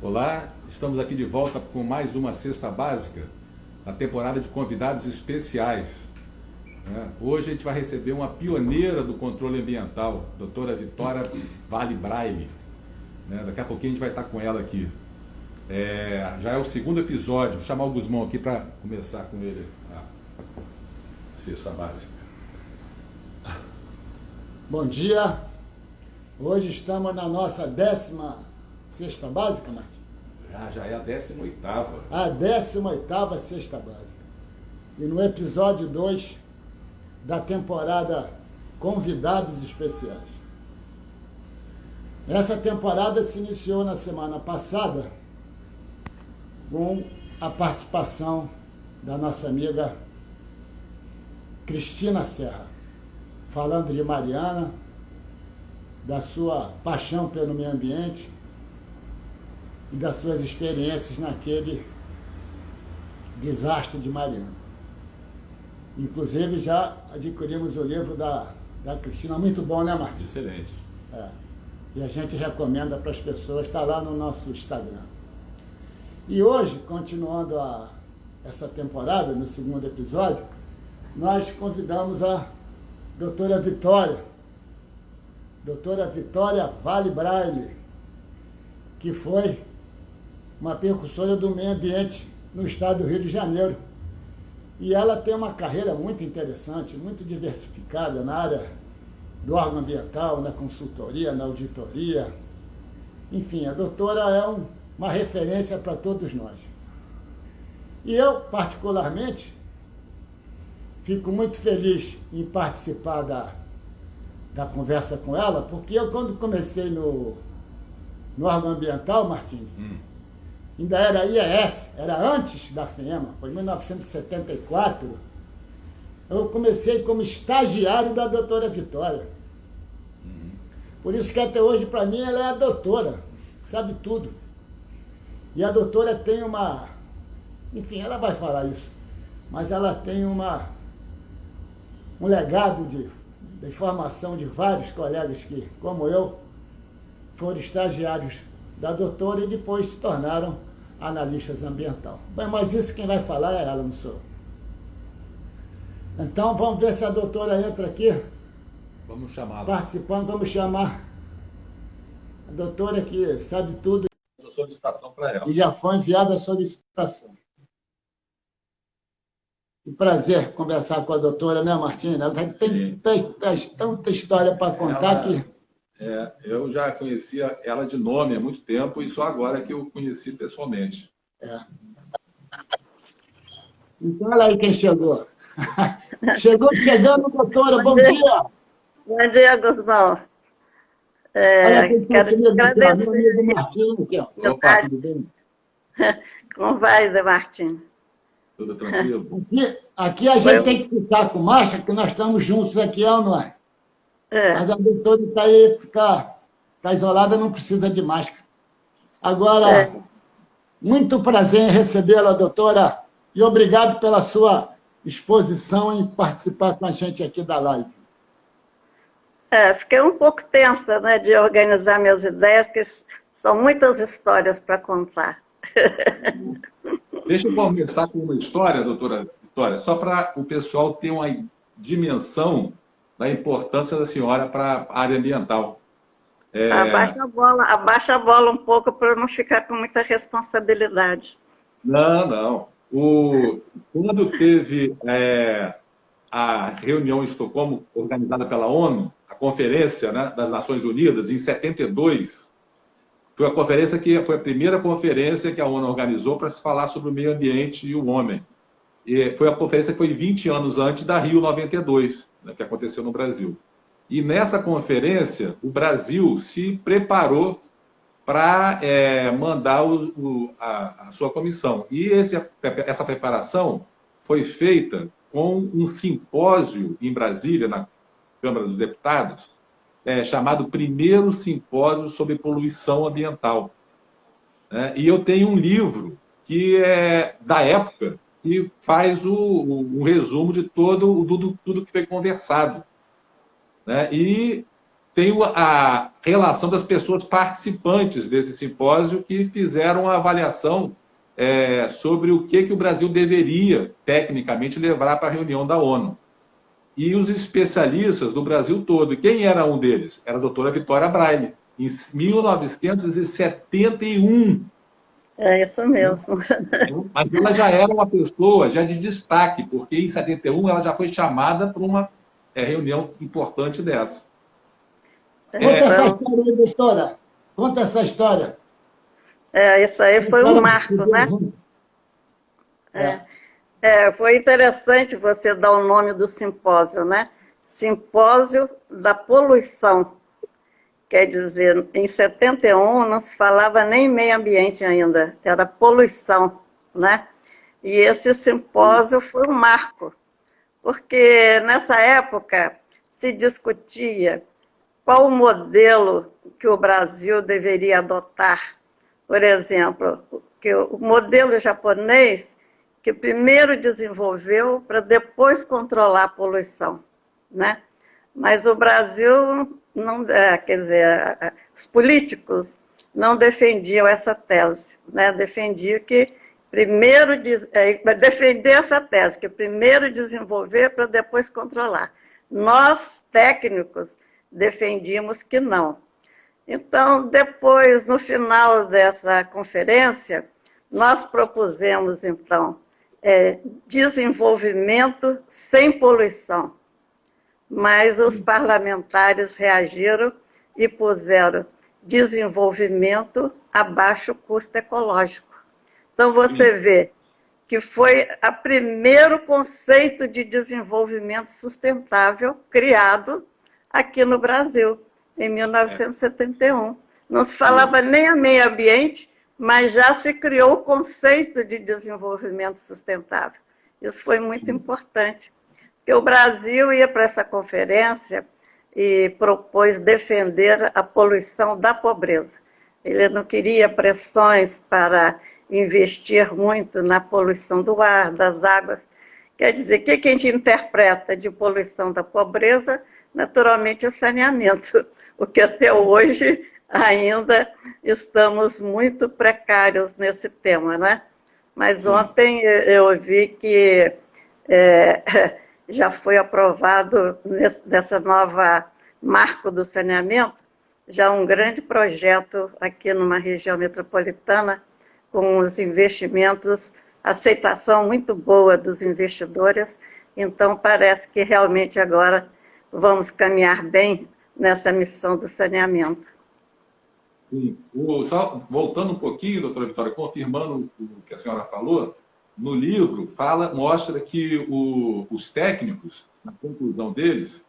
Olá, estamos aqui de volta com mais uma Cesta Básica, a temporada de convidados especiais. Hoje a gente vai receber uma pioneira do controle ambiental, a doutora Vitória Vale Braille. Daqui a pouquinho a gente vai estar com ela aqui. Já é o segundo episódio, vou chamar o Guzmão aqui para começar com ele a Cesta Básica. Bom dia, hoje estamos na nossa 10ª Cesta Básica, Martim? Já é a 18ª. A 18ª Cesta Básica. E no episódio 2 da temporada Convidados Especiais. Essa temporada se iniciou na semana passada com a participação da nossa amiga Cristina Serra, falando de Mariana, da sua paixão pelo meio ambiente e das suas experiências naquele desastre de Mariana. Inclusive já adquirimos o livro da Cristina, muito bom, né, Martim? Excelente. E a gente recomenda para as pessoas, está lá no nosso Instagram. E hoje, continuando essa temporada, no segundo episódio, nós convidamos a doutora Vitória Vale Braille, que foi uma percussora do meio ambiente no estado do Rio de Janeiro. E ela tem uma carreira muito interessante, muito diversificada na área do órgão ambiental, na consultoria, na auditoria. Enfim, a doutora é uma referência para todos nós. E eu, particularmente, fico muito feliz em participar da conversa com ela, porque eu, quando comecei no órgão ambiental, Martim, ainda era IES, era antes da FEMA, foi em 1974, eu comecei como estagiário da doutora Vitória. Por isso que até hoje, para mim, ela é a doutora, sabe tudo. E a doutora tem enfim, ela vai falar isso, mas ela tem um legado de formação de vários colegas que, como eu, foram estagiários da doutora e depois se tornaram analistas ambientais. Bem, mas isso quem vai falar é ela, não sou. Então, vamos ver se a doutora entra aqui. Vamos chamá-la. Participando, vamos chamar a doutora que sabe tudo. A solicitação para ela. E já foi enviada a solicitação. Que prazer conversar com a doutora, né, Martina? Ela tem tanta história para contar que... eu já conhecia ela de nome há muito tempo e só agora que eu conheci pessoalmente. Então, olha aí quem chegou. Chegando, doutora. Bom dia. Bom dia, Guzmão. Quero te agradecer. Martim, aqui, ó. Opa, tudo bem? Como vai, Zé Martim? Tudo tranquilo? Aqui a gente tem que ficar com máscara, porque nós estamos juntos aqui, não é? Mas a doutora está aí, ficar isolada, não precisa de máscara. Agora, muito prazer em recebê-la, doutora, e obrigado pela sua exposição em participar com a gente aqui da live. Fiquei um pouco tensa, né, de organizar minhas ideias, porque são muitas histórias para contar. Deixa eu começar com uma história, doutora Vitória, só para o pessoal ter uma dimensão da importância da senhora para a área ambiental. Abaixa a bola um pouco para não ficar com muita responsabilidade. Não. Quando teve a reunião em Estocolmo, organizada pela ONU, a Conferência, né, das Nações Unidas, em 72, foi a primeira conferência que a ONU organizou para se falar sobre o meio ambiente e o homem. E foi a conferência que foi 20 anos antes da Rio 92, né, que aconteceu no Brasil. E nessa conferência, o Brasil se preparou para mandar a sua comissão. E essa preparação foi feita com um simpósio em Brasília, na Câmara dos Deputados, chamado Primeiro Simpósio sobre Poluição Ambiental. E eu tenho um livro que é da época, que faz um resumo de tudo que foi conversado. E tem a relação das pessoas participantes desse simpósio que fizeram uma avaliação sobre o que o Brasil deveria, tecnicamente, levar para a reunião da ONU. E os especialistas do Brasil todo, quem era um deles? Era a doutora Vitória Braille, em 1971. É isso mesmo. Mas ela já era uma pessoa já de destaque, porque em 71 ela já foi chamada para uma reunião importante dessa. Conta essa história aí, doutora. Conta essa história. Isso aí foi um marco, né? Foi interessante você dar o nome do simpósio, né? Simpósio da Poluição. Quer dizer, em 71 não se falava nem meio ambiente ainda, era poluição, né? E esse simpósio foi um marco, porque nessa época se discutia qual o modelo que o Brasil deveria adotar. Por exemplo, que o modelo japonês, que primeiro desenvolveu para depois controlar a poluição, né? Mas o Brasil, não, quer dizer, os políticos não defendiam essa tese, né? Defendiam que primeiro, defender essa tese, que primeiro desenvolver para depois controlar. Nós, técnicos, defendíamos que não. Então, depois, no final dessa conferência, nós propusemos, então, desenvolvimento sem poluição. Mas os parlamentares reagiram e puseram desenvolvimento a baixo custo ecológico. Então, você vê que foi o primeiro conceito de desenvolvimento sustentável criado aqui no Brasil, em 1971. Não se falava nem a meio ambiente, mas já se criou o conceito de desenvolvimento sustentável. Isso foi muito importante. Porque o Brasil ia para essa conferência e propôs defender a poluição da pobreza. Ele não queria pressões para investir muito na poluição do ar, das águas. Quer dizer, o que a gente interpreta de poluição da pobreza? Naturalmente, o saneamento, o que até hoje ainda estamos muito precários nesse tema, né? Mas ontem eu ouvi que já foi aprovado nessa nova marco do saneamento, já um grande projeto aqui numa região metropolitana, com os investimentos, aceitação muito boa dos investidores, então parece que realmente agora vamos caminhar bem nessa missão do saneamento. Sim. Só voltando um pouquinho, doutora Vitória, confirmando o que a senhora falou, no livro mostra que os técnicos, na conclusão deles,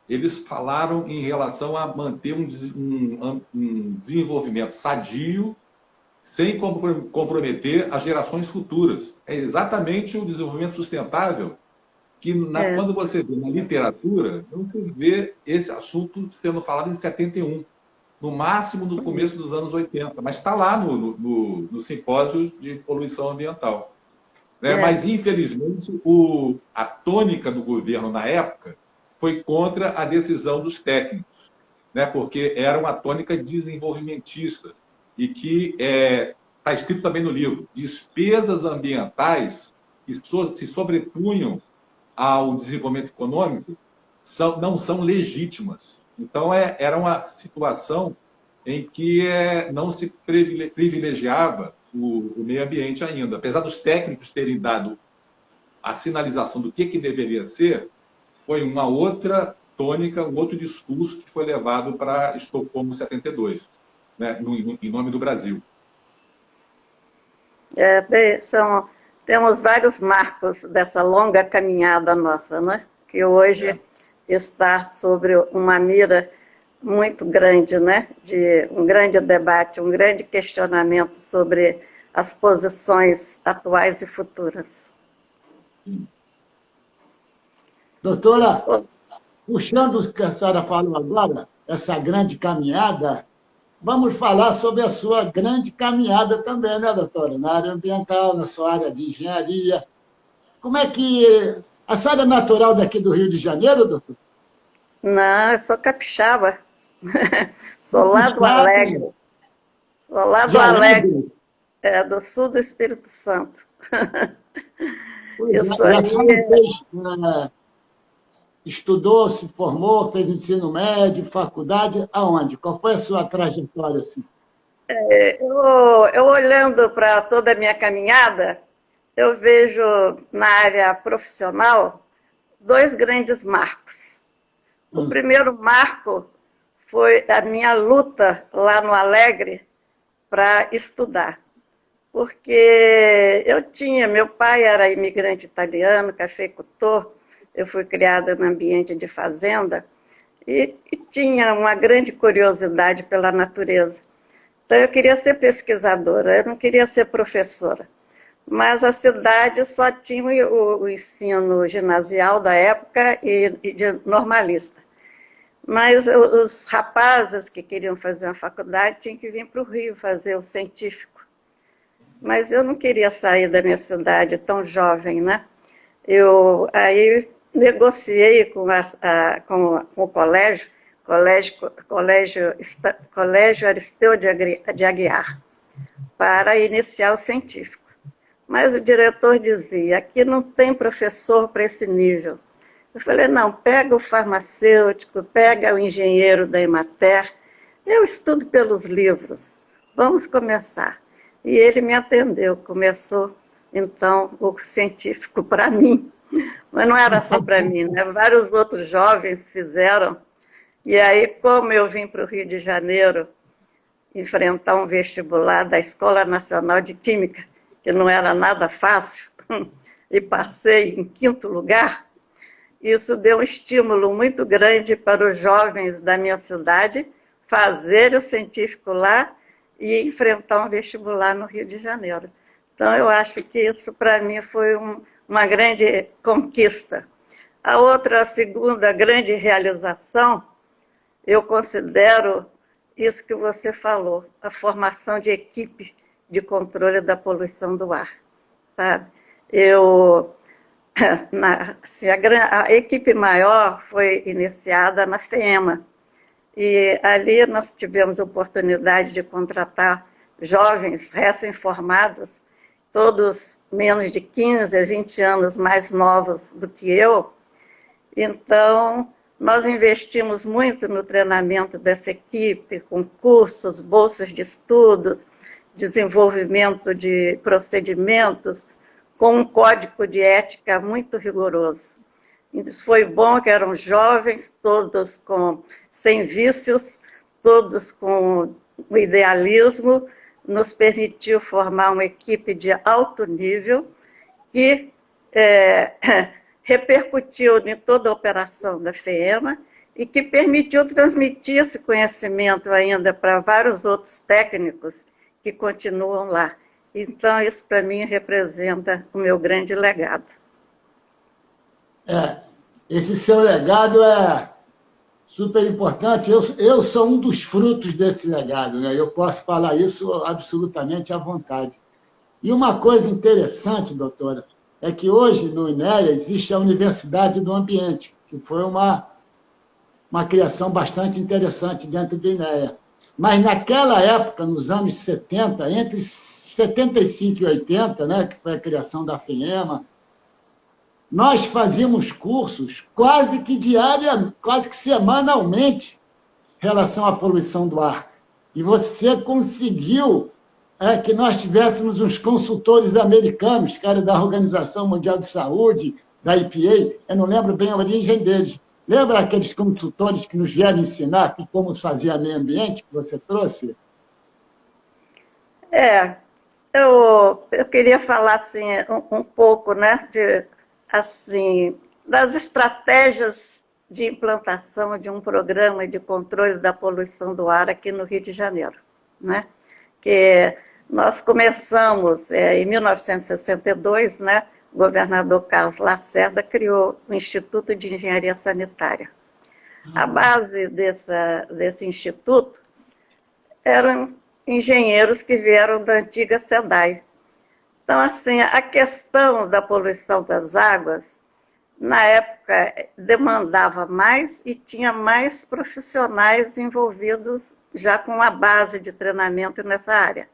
eles falaram em relação a manter um desenvolvimento sadio, sem comprometer as gerações futuras. É exatamente o desenvolvimento sustentável que, quando você vê na literatura, não se vê esse assunto sendo falado em 71, no máximo no começo dos anos 80, mas está lá no simpósio de poluição ambiental. Mas, infelizmente, a tônica do governo na época foi contra a decisão dos técnicos, porque era uma tônica desenvolvimentista e que está escrito também no livro, despesas ambientais que se sobrepunham ao desenvolvimento econômico não são legítimas. Então, era uma situação em que não se privilegiava o meio ambiente ainda. Apesar dos técnicos terem dado a sinalização do que deveria ser, foi uma outra tônica, um outro discurso que foi levado para Estocolmo 72, em nome do Brasil. Temos vários marcos dessa longa caminhada nossa, né? Que hoje está sobre uma mira muito grande, né? De um grande debate, um grande questionamento sobre as posições atuais e futuras. Doutora, puxando o que a senhora falou agora, essa grande caminhada, vamos falar sobre a sua grande caminhada também, né, doutora? Na área ambiental, na sua área de engenharia. Como é que... A senhora é natural daqui do Rio de Janeiro, doutor? Não, eu sou capixaba. Sou lá do Alegre. Sou lá do Alegre, do sul do Espírito Santo. Isso aí. Estudou, se formou, fez ensino médio, faculdade, aonde? Qual foi a sua trajetória assim? Eu olhando para toda a minha caminhada, eu vejo na área profissional dois grandes marcos. O primeiro marco foi a minha luta lá no Alegre para estudar. Porque meu pai era imigrante italiano, cafeicultor, eu fui criada no ambiente de fazenda e tinha uma grande curiosidade pela natureza. Então eu queria ser pesquisadora, eu não queria ser professora. Mas a cidade só tinha o ensino ginasial da época e de normalista. Mas os rapazes que queriam fazer uma faculdade tinham que vir para o Rio fazer o científico. Mas eu não queria sair da minha cidade tão jovem, né? Aí negociei com o colégio Aristeu de Aguiar, para iniciar o científico. Mas o diretor dizia, aqui não tem professor para esse nível. Eu falei, não, pega o farmacêutico, pega o engenheiro da Emater, eu estudo pelos livros, vamos começar. E ele me atendeu, começou, então, o científico para mim. Mas não era só para mim, né? Vários outros jovens fizeram. E aí, como eu vim para o Rio de Janeiro enfrentar um vestibular da Escola Nacional de Química, que não era nada fácil, e passei em 5º lugar, isso deu um estímulo muito grande para os jovens da minha cidade fazerem o científico lá e enfrentar um vestibular no Rio de Janeiro. Então, eu acho que isso, para mim, foi uma grande conquista. A segunda grande realização, eu considero isso que você falou, a formação de equipe de controle da poluição do ar, sabe? A equipe maior foi iniciada na FEEMA, e ali nós tivemos a oportunidade de contratar jovens recém-formados, todos menos de 15 a 20 anos mais novos do que eu. Então, nós investimos muito no treinamento dessa equipe, com cursos, bolsas de estudo, desenvolvimento de procedimentos, com um código de ética muito rigoroso. Isso foi bom, que eram jovens, todos sem vícios, todos com o idealismo, nos permitiu formar uma equipe de alto nível que repercutiu em toda a operação da FEEMA e que permitiu transmitir esse conhecimento ainda para vários outros técnicos que continuam lá. Então, isso para mim representa o meu grande legado. Esse seu legado é super importante. Eu sou um dos frutos desse legado, né? Eu posso falar isso absolutamente à vontade. E uma coisa interessante, doutora, é que hoje no INEA existe a Universidade do Ambiente, que foi uma criação bastante interessante dentro do INEA. Mas naquela época, nos anos 70, entre 75 e 80, né, que foi a criação da FEEMA, nós fazíamos cursos quase que quase que semanalmente em relação à poluição do ar. E você conseguiu que nós tivéssemos uns consultores americanos, que eram da Organização Mundial de Saúde, da EPA, eu não lembro bem a origem deles. Lembra aqueles consultores que nos vieram ensinar como fazia meio ambiente, que você trouxe? Eu queria falar assim, um pouco, né, das estratégias de implantação de um programa de controle da poluição do ar aqui no Rio de Janeiro, né? Que nós começamos em 1962, né? O governador Carlos Lacerda criou o Instituto de Engenharia Sanitária. A base desse instituto eram engenheiros que vieram da antiga SEDAI. Então, assim, a questão da poluição das águas na época, demandava mais e tinha mais profissionais envolvidos já com a base de treinamento nessa área.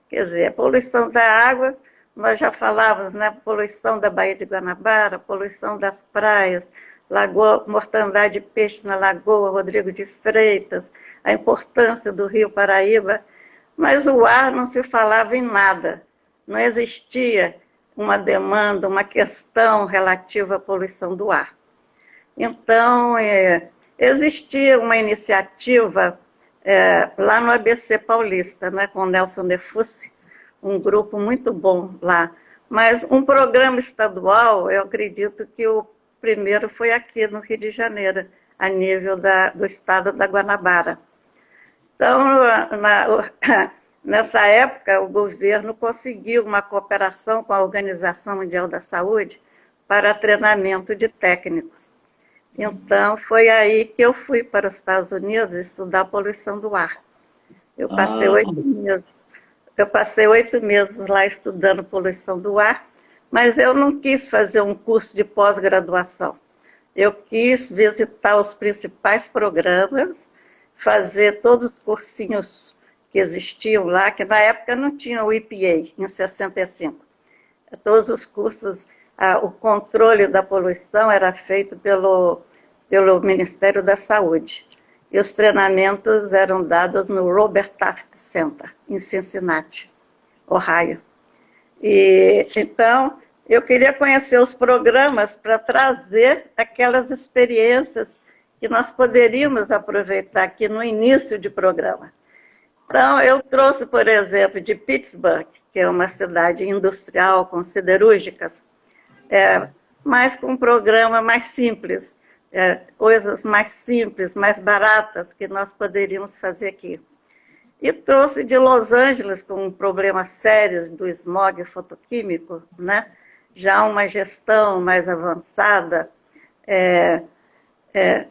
Quer dizer, a poluição da água, nós já falávamos, né? Poluição da Baía de Guanabara, poluição das praias, lagoa, mortandade de peixe na Lagoa Rodrigo de Freitas, a importância do Rio Paraíba, mas o ar não se falava em nada, não existia uma demanda, uma questão relativa à poluição do ar. Então, existia uma iniciativa lá no ABC Paulista, né, com o Nelson Nefusi, um grupo muito bom lá, mas um programa estadual, eu acredito que o primeiro foi aqui no Rio de Janeiro, a nível do estado da Guanabara. Então, nessa época, o governo conseguiu uma cooperação com a Organização Mundial da Saúde para treinamento de técnicos. Então, foi aí que eu fui para os Estados Unidos estudar a poluição do ar. Eu passei 8 meses. Eu passei 8 meses lá estudando poluição do ar, mas eu não quis fazer um curso de pós-graduação. Eu quis visitar os principais programas, fazer todos os cursinhos que existiam lá, que na época não tinha o EPA, em 65. Todos os cursos, o controle da poluição era feito pelo Ministério da Saúde. E os treinamentos eram dados no Robert Taft Center, em Cincinnati, Ohio. E, então, eu queria conhecer os programas para trazer aquelas experiências que nós poderíamos aproveitar aqui no início de programa. Então, eu trouxe, por exemplo, de Pittsburgh, que é uma cidade industrial com siderúrgicas, mas com um programa mais simples, coisas mais simples, mais baratas que nós poderíamos fazer aqui. E trouxe de Los Angeles, com problemas sérios do smog fotoquímico, né? Já uma gestão mais avançada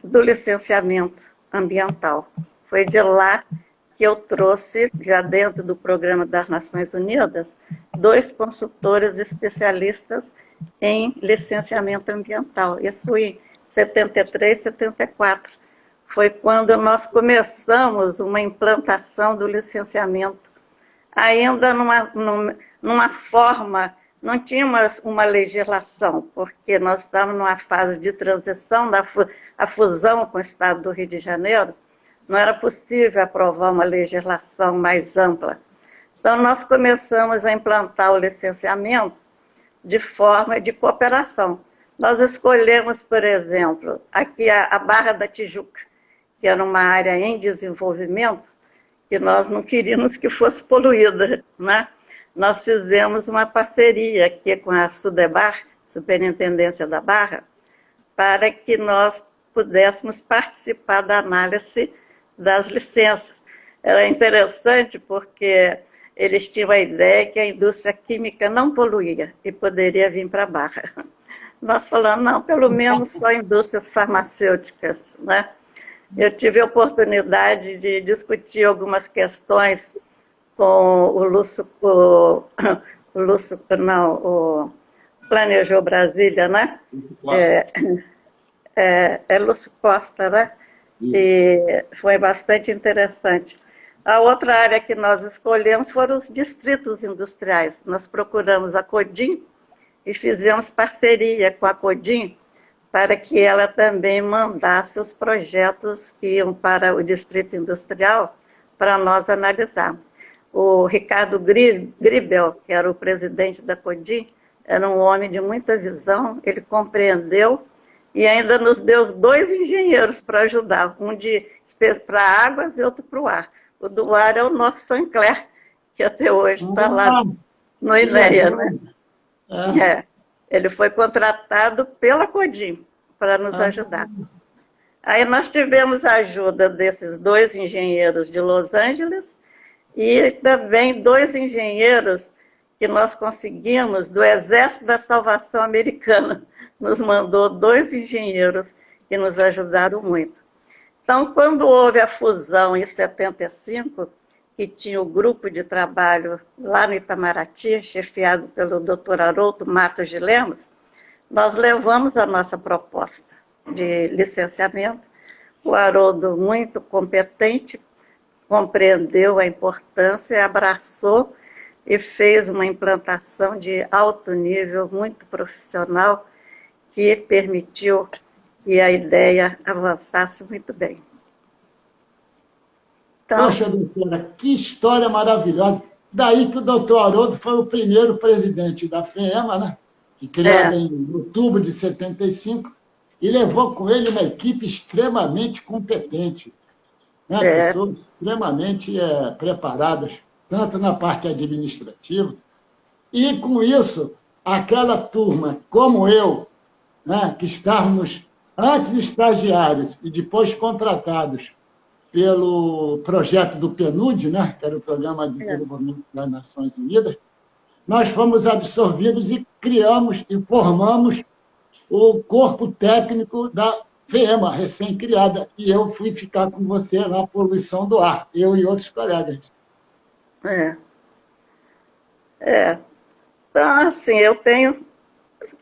do licenciamento ambiental. Foi de lá que eu trouxe, já dentro do programa das Nações Unidas, 2 consultores especialistas em licenciamento ambiental. Isso em 73, 74. Foi quando nós começamos uma implantação do licenciamento, ainda numa forma, não tínhamos uma legislação, porque nós estávamos numa fase de transição a fusão com o Estado do Rio de Janeiro, não era possível aprovar uma legislação mais ampla. Então, nós começamos a implantar o licenciamento de forma de cooperação. Nós escolhemos, por exemplo, aqui a Barra da Tijuca, que era uma área em desenvolvimento, que nós não queríamos que fosse poluída, né? Nós fizemos uma parceria aqui com a Sudebar, Superintendência da Barra, para que nós pudéssemos participar da análise das licenças. Era interessante porque eles tinham a ideia que a indústria química não poluía e poderia vir para a Barra. Nós falamos, não, pelo menos só indústrias farmacêuticas, né? Eu tive a oportunidade de discutir algumas questões com o Planejou Brasília, né? Lúcio Costa, né? E foi bastante interessante. A outra área que nós escolhemos foram os distritos industriais. Nós procuramos a Codim e fizemos parceria com a Codim para que ela também mandasse os projetos que iam para o distrito industrial para nós analisarmos. O Ricardo Gribel, que era o presidente da Codim, era um homem de muita visão, ele compreendeu e ainda nos deu 2 engenheiros para ajudar, um para águas e outro para o ar. O do ar é o nosso Sancler, que até hoje está lá no INEA, né? Ele foi contratado pela Codim para nos ajudar. Aí nós tivemos a ajuda desses 2 engenheiros de Los Angeles e também 2 engenheiros que nós conseguimos do Exército da Salvação Americana. Nos mandou 2 engenheiros que nos ajudaram muito. Então, quando houve a fusão em 75, que tinha o grupo de trabalho lá no Itamaraty, chefiado pelo Dr. Haroldo Matos de Lemos, nós levamos a nossa proposta de licenciamento. O Haroldo, muito competente, compreendeu a importância, abraçou e fez uma implantação de alto nível, muito profissional, que permitiu que a ideia avançasse muito bem. Então, poxa, doutora, que história maravilhosa. Daí que o doutor Haroldo foi o primeiro presidente da FEEMA, né? Que criada em outubro de 75, e levou com ele uma equipe extremamente competente, né? Pessoas extremamente preparadas, tanto na parte administrativa, e com isso, aquela turma, como eu, né, que estávamos antes estagiários e depois contratados pelo projeto do PNUD, né, que era o Programa de Desenvolvimento das Nações Unidas, nós fomos absorvidos e criamos e formamos o corpo técnico da FEEMA, recém-criada, e eu fui ficar com você na poluição do ar, eu e outros colegas. Então, assim, eu tenho...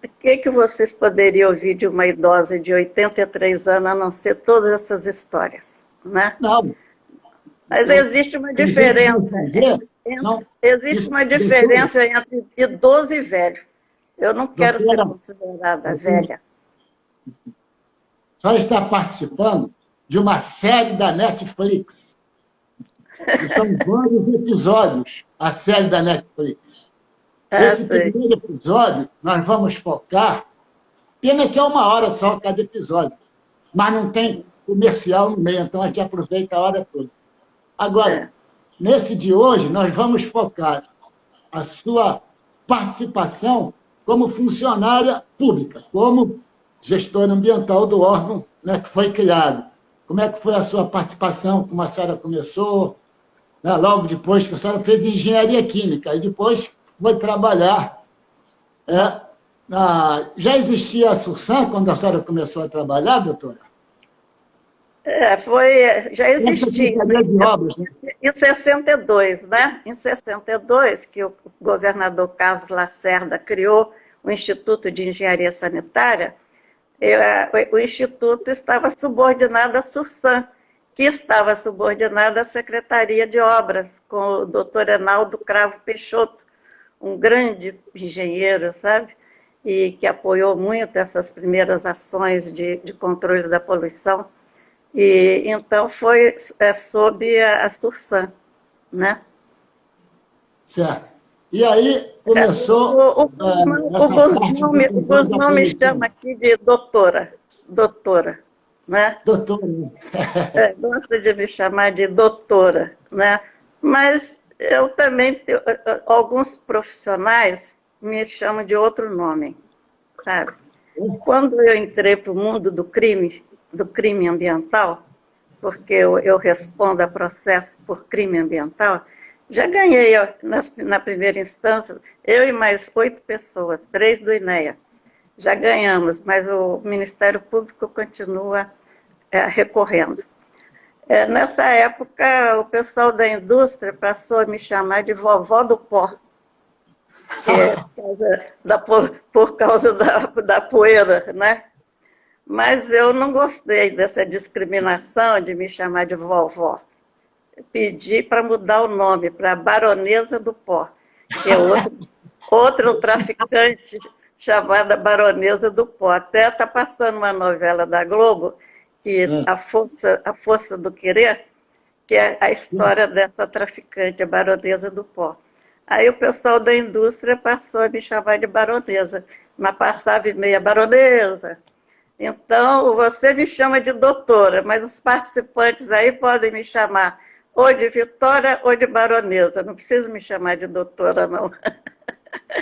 O que vocês poderiam ouvir de uma idosa de 83 anos, a não ser todas essas histórias, né? Não. Mas existe uma diferença. Existe uma diferença entre idoso e velho. Eu não quero ser considerada velha. A senhora está participando de uma série da Netflix. E são vários episódios, a série da Netflix. Esse primeiro episódio, nós vamos focar... Pena que é 1 hora só cada episódio, mas não tem comercial no meio, então a gente aproveita a hora toda. Agora, nesse de hoje, nós vamos focar a sua participação como funcionária pública, como gestora ambiental do órgão, né, que foi criado. Como é que foi a sua participação, como a senhora começou, né, logo depois que a senhora fez engenharia química, e depois foi trabalhar. Já existia a Sursan quando a senhora começou a trabalhar, doutora? Já existia. De obras, né? Em 62, né? Em 62, que o governador Carlos Lacerda criou o Instituto de Engenharia Sanitária, o Instituto estava subordinado à Sursan, que estava subordinada à Secretaria de Obras, com o doutor Enaldo Cravo Peixoto, um grande engenheiro, sabe? E que apoiou muito essas primeiras ações de controle da poluição. E então foi sob a Sursan, né? Certo. E aí começou... O Guzmão me chama aqui de doutora, né? Doutora. Gosta de me chamar de doutora, né? Mas eu também, alguns profissionais me chamam de outro nome, sabe? Quando eu entrei para o mundo do crime ambiental, porque eu respondo a processo por crime ambiental, já ganhei, na primeira instância, eu e mais 8 pessoas, 3 do INEA, já ganhamos, mas o Ministério Público continua recorrendo. Nessa época, o pessoal da indústria passou a me chamar de vovó do pó, por causa da poeira, né? Mas eu não gostei dessa discriminação de me chamar de vovó. Pedi para mudar o nome para Baronesa do Pó, que é outro traficante chamada Baronesa do Pó. Até está passando uma novela da Globo, que a Força do Querer, que é a história dessa traficante, a Baronesa do Pó. Aí o pessoal da indústria passou a me chamar de Baronesa, mas passava e meia Baronesa. Então, você me chama de doutora, mas os participantes aí podem me chamar ou de Vitória ou de Baronesa. Não precisa me chamar de doutora, não.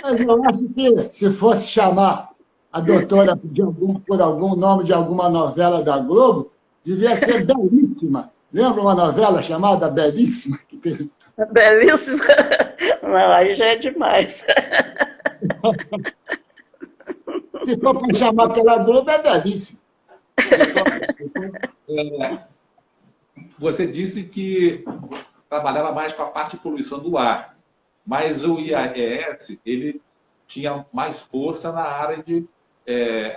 Mas eu acho que, se fosse chamar a doutora por algum nome de alguma novela da Globo, devia ser Belíssima. Lembra uma novela chamada Belíssima? Belíssima? Não, aí já é demais. Se for para chamar pela Globo, é Belíssima. Você disse que trabalhava mais com a parte de poluição do ar, mas o IAES ele tinha mais força na área de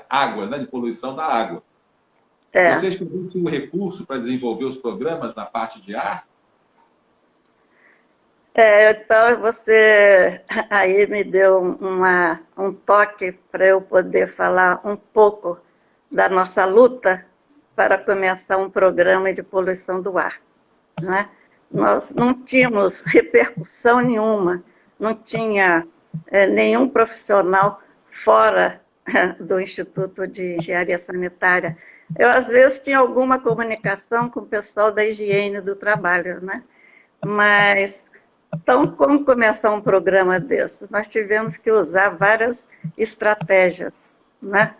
água, né, de poluição da água. É. Vocês também tinham recurso para desenvolver os programas na parte de ar? Então você aí me deu um toque para eu poder falar um pouco da nossa luta para começar um programa de poluição do ar, né? Nós não tínhamos repercussão nenhuma, não tinha nenhum profissional fora do Instituto de Engenharia Sanitária. Eu, às vezes, tinha alguma comunicação com o pessoal da higiene do trabalho, né? Mas, então, como começar um programa desses? Nós tivemos que usar várias estratégias, né?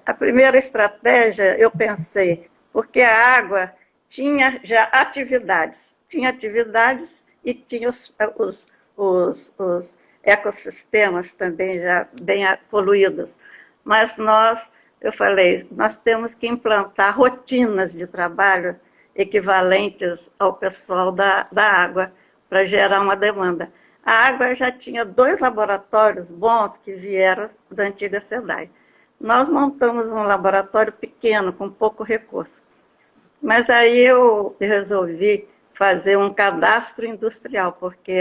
A primeira estratégia, eu pensei, porque a água tinha já atividades e tinha os ecossistemas também já bem poluídos. Mas eu falei, nós temos que implantar rotinas de trabalho equivalentes ao pessoal da água para gerar uma demanda. A água já tinha 2 laboratórios bons que vieram da antiga SEDAI. Nós montamos um laboratório pequeno, com pouco recurso. Mas aí eu resolvi fazer um cadastro industrial, porque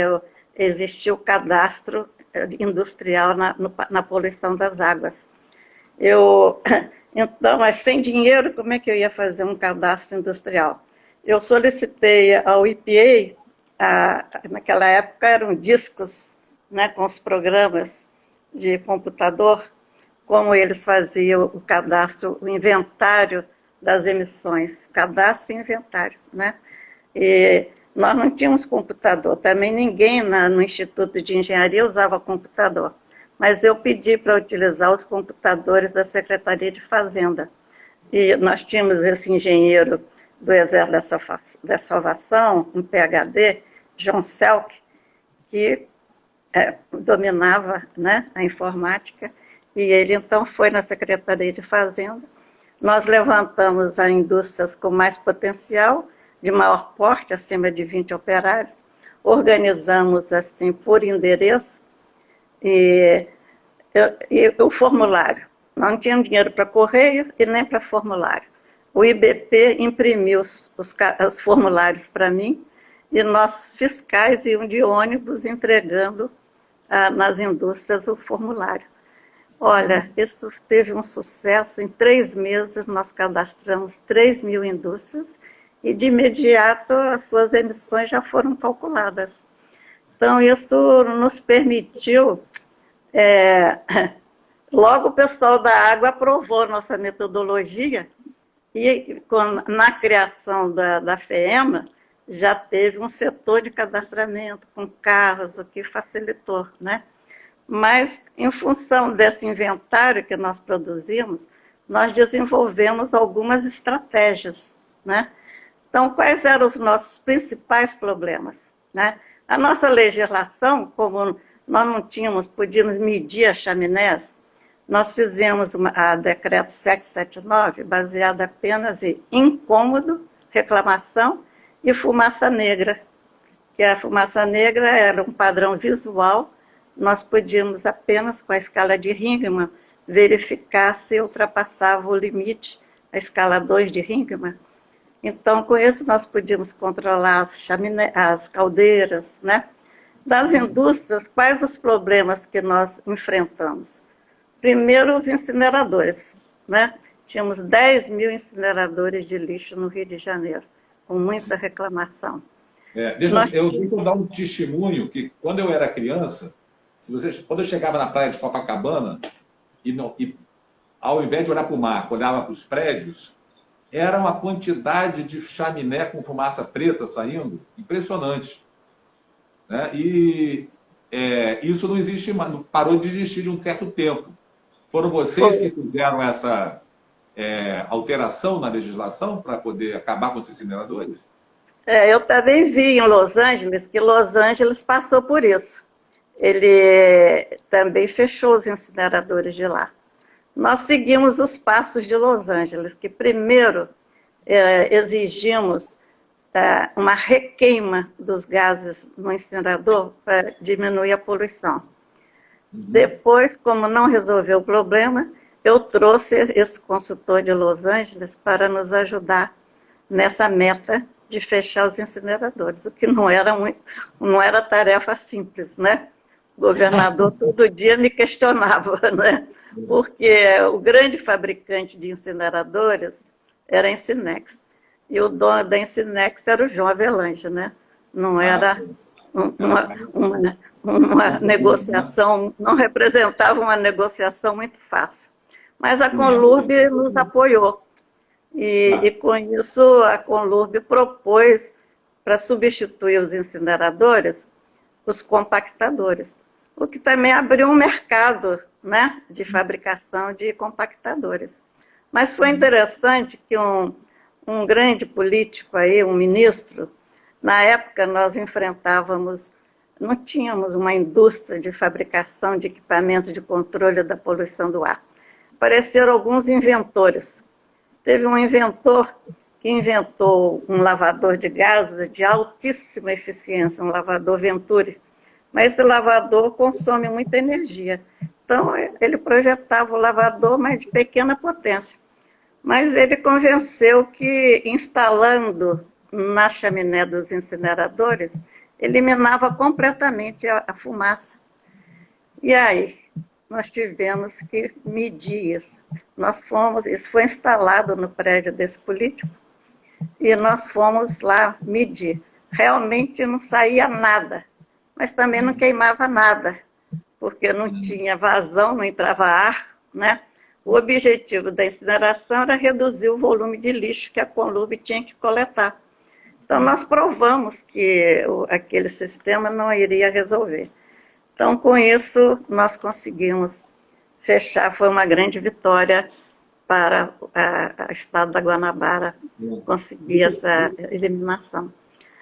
existia o cadastro industrial na poluição das águas. Então, mas sem dinheiro, como é que eu ia fazer um cadastro industrial? Eu solicitei ao EPA, naquela época eram discos, né, com os programas de computador, como eles faziam o cadastro, o inventário das emissões, cadastro e inventário, né? E nós não tínhamos computador, também ninguém no Instituto de Engenharia usava computador, mas eu pedi para utilizar os computadores da Secretaria de Fazenda. E nós tínhamos esse engenheiro do Exército da Salvação, um PhD, John Selk, que dominava, né, a informática, e ele então foi na Secretaria de Fazenda. Nós levantamos as indústrias com mais potencial, de maior porte, acima de 20 operários, organizamos assim por endereço e o formulário. Não tinha dinheiro para correio e nem para formulário. O IBP imprimiu os formulários para mim e nossos fiscais iam de ônibus entregando nas indústrias o formulário. Olha, isso teve um sucesso. Em 3 meses nós cadastramos 3.000 indústrias e de imediato as suas emissões já foram calculadas. Então isso nos permitiu, logo o pessoal da água aprovou nossa metodologia e na criação da FEEMA já teve um setor de cadastramento com carros, o que facilitou, né? Mas, em função desse inventário que nós produzimos, nós desenvolvemos algumas estratégias, né? Então, quais eram os nossos principais problemas, né? A nossa legislação, como nós não podíamos medir as chaminés, nós fizemos a Decreto 779, baseado apenas em incômodo, reclamação e fumaça negra, que a fumaça negra era um padrão visual. Nós podíamos apenas, com a escala de Ringman, verificar se ultrapassava o limite, a escala 2 de Ringman. Então, com isso, nós podíamos controlar as caldeiras, né? Das indústrias, quais os problemas que nós enfrentamos? Primeiro, os incineradores, né? Tínhamos 10.000 incineradores de lixo no Rio de Janeiro, com muita reclamação. Deixa eu dar um testemunho que, quando eu era criança, quando eu chegava na praia de Copacabana, e ao invés de olhar para o mar, olhava para os prédios, era uma quantidade de chaminé com fumaça preta saindo, impressionante. Né? E isso não existe mais, parou de existir de um certo tempo. Foram vocês que fizeram essa alteração na legislação para poder acabar com os incineradores? Eu também vi em Los Angeles, que Los Angeles passou por isso. Ele também fechou os incineradores de lá. Nós seguimos os passos de Los Angeles, que primeiro exigimos uma requeima dos gases no incinerador para diminuir a poluição. Depois, como não resolveu o problema, eu trouxe esse consultor de Los Angeles para nos ajudar nessa meta de fechar os incineradores, o que não era tarefa simples, né? O governador todo dia me questionava, né? Porque o grande fabricante de incineradores era a Incinex, e o dono da Incinex era o João Avelange, né? Não era uma negociação, não representava uma negociação muito fácil. Mas a Conlurb nos apoiou. E com isso, a Conlurb propôs, para substituir os incineradores, os compactadores, o que também abriu um mercado, né, de fabricação de compactadores. Mas foi interessante que um grande político aí, um ministro, na época nós enfrentávamos, não tínhamos uma indústria de fabricação de equipamentos de controle da poluição do ar. Apareceram alguns inventores. Teve um inventor que inventou um lavador de gases de altíssima eficiência, um lavador Venturi. Mas esse lavador consome muita energia. Então, ele projetava o lavador, mas de pequena potência. Mas ele convenceu que, instalando na chaminé dos incineradores, eliminava completamente a fumaça. E aí, nós tivemos que medir isso. Isso foi instalado no prédio desse político, e nós fomos lá medir. Realmente não saía nada, mas também não queimava nada, porque não tinha vazão, não entrava ar, né? O objetivo da incineração era reduzir o volume de lixo que a Conlurb tinha que coletar. Então, nós provamos que aquele sistema não iria resolver. Então, com isso, nós conseguimos fechar. Foi uma grande vitória para o estado da Guanabara conseguir essa eliminação.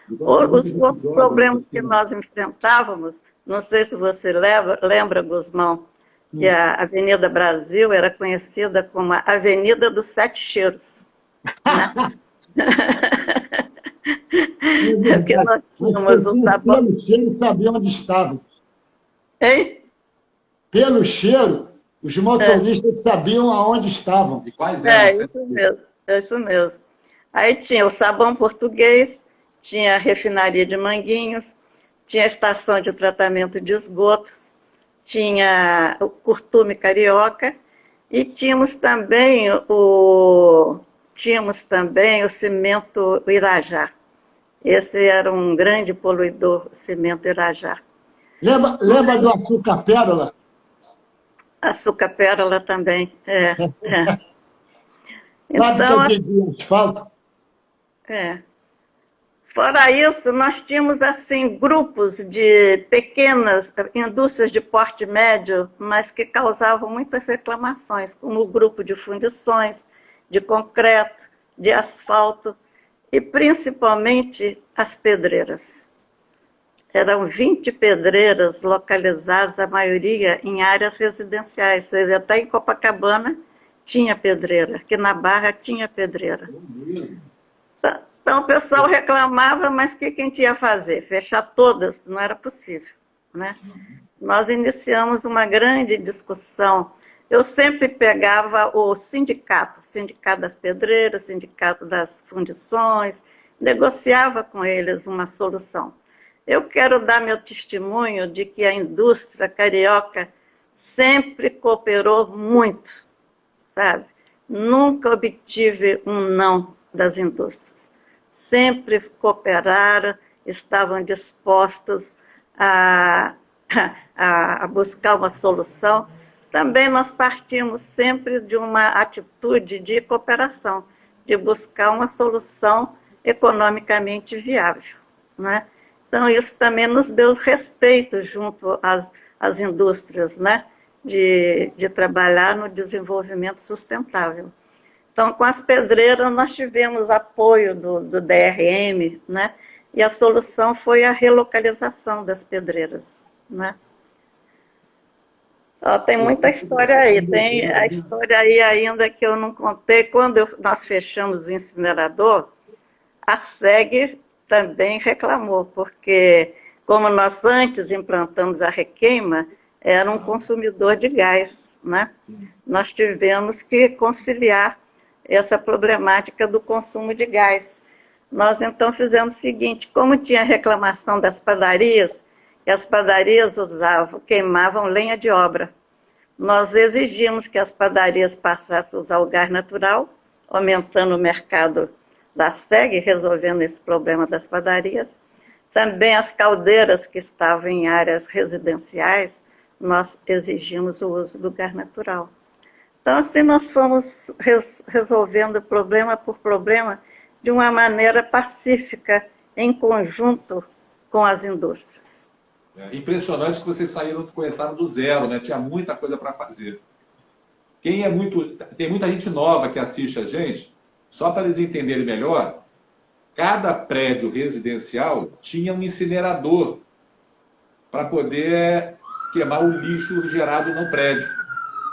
Os outros problemas que nós enfrentávamos, não sei se você lembra, Guzmão, que a Avenida Brasil era conhecida como a Avenida dos Sete Cheiros. Né? Porque nós tínhamos um sabão. Pelo cheiro, sabia onde estavam. Hein? Pelo cheiro, os motoristas sabiam aonde estavam. E quais eram? Isso mesmo, é isso mesmo. Aí tinha o sabão português, tinha a refinaria de Manguinhos, tinha a estação de tratamento de esgotos, tinha o Curtume Carioca e tínhamos também o cimento Irajá. Esse era um grande poluidor, o cimento Irajá. Lembra do açúcar pérola? Açúcar pérola também, Então, que vendia asfalto? Fora isso, nós tínhamos assim grupos de pequenas indústrias de porte médio, mas que causavam muitas reclamações, como o grupo de fundições, de concreto, de asfalto e principalmente as pedreiras. Eram 20 pedreiras localizadas, a maioria em áreas residenciais. Você vê, até em Copacabana tinha pedreira, aqui na Barra tinha pedreira. Então o pessoal reclamava, mas o que a gente ia fazer? Fechar todas? Não era possível, né? Nós iniciamos uma grande discussão. Eu sempre pegava o sindicato das pedreiras, sindicato das fundições, negociava com eles uma solução. Eu quero dar meu testemunho de que a indústria carioca sempre cooperou muito, sabe? Nunca obtive um não das indústrias. Sempre cooperaram, estavam dispostos a buscar uma solução. Também nós partimos sempre de uma atitude de cooperação, de buscar uma solução economicamente viável, né? Então, isso também nos deu respeito junto às indústrias, né? De trabalhar no desenvolvimento sustentável. Então, com as pedreiras, nós tivemos apoio do DRM, né? E a solução foi a relocalização das pedreiras, né? Tem muita história aí, tem a história aí ainda que eu não contei. Quando nós fechamos o incinerador, a SEG também reclamou, porque como nós antes implantamos a requeima, era um consumidor de gás. né? Nós tivemos que conciliar essa problemática do consumo de gás. Nós, então, fizemos o seguinte, como tinha reclamação das padarias, e as padarias queimavam lenha de obra, nós exigimos que as padarias passassem a usar o gás natural, aumentando o mercado da SEG, resolvendo esse problema das padarias. Também as caldeiras que estavam em áreas residenciais, nós exigimos o uso do gás natural. Então, assim, nós fomos resolvendo problema por problema de uma maneira pacífica, em conjunto com as indústrias. É impressionante que vocês começaram do zero, né? Tinha muita coisa para fazer. Tem muita gente nova que assiste a gente, só para eles entenderem melhor, cada prédio residencial tinha um incinerador para poder queimar o lixo gerado no prédio.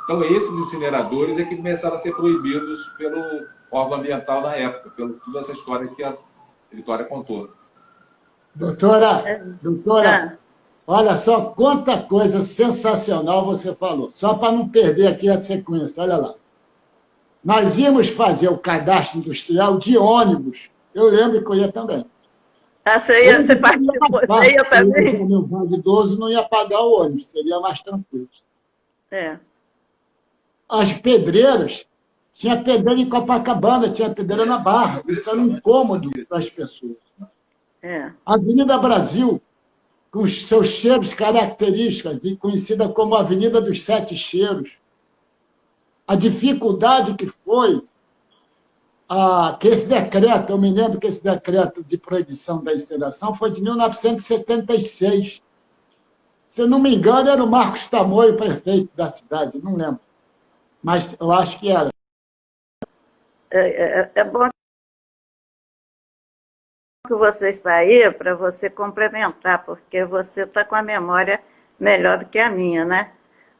Então, esses incineradores é que começaram a ser proibidos pelo órgão ambiental na época, pela toda essa história que a Vitória contou. Doutora, olha só quanta coisa sensacional você falou. Só para não perder aqui a sequência, olha lá. Nós íamos fazer o cadastro industrial de ônibus. Eu lembro que eu ia também. Ah, você participou, você ia também? O meu Vale idoso não ia pagar o ônibus, seria mais tranquilo. É. As pedreiras, tinha pedreira em Copacabana, tinha pedreira na Barra. Isso era um incômodo para as pessoas. É. A Avenida Brasil, com os seus cheiros característicos, conhecida como Avenida dos Sete Cheiros. A dificuldade que foi que esse decreto, eu me lembro que esse decreto de proibição da incineração foi de 1976. Se eu não me engano, era o Marcos Tamoio, prefeito da cidade, não lembro. Mas eu acho que era. É bom que você está aí para você complementar, porque você está com a memória melhor do que a minha, né?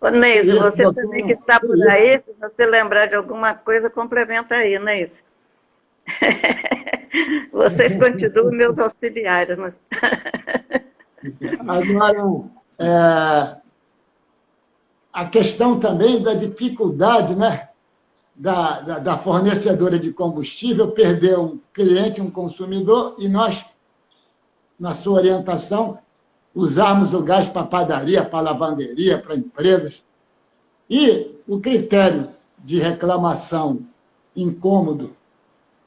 Ô, Neise, você também que está por aí, se você lembrar de alguma coisa, complementa aí, Neise. Vocês continuam meus auxiliares. Mas... Agora, a questão também da dificuldade, né, da fornecedora de combustível perder um cliente, um consumidor, e nós, na sua orientação, usarmos o gás para padaria, para lavanderia, para empresas. E o critério de reclamação incômodo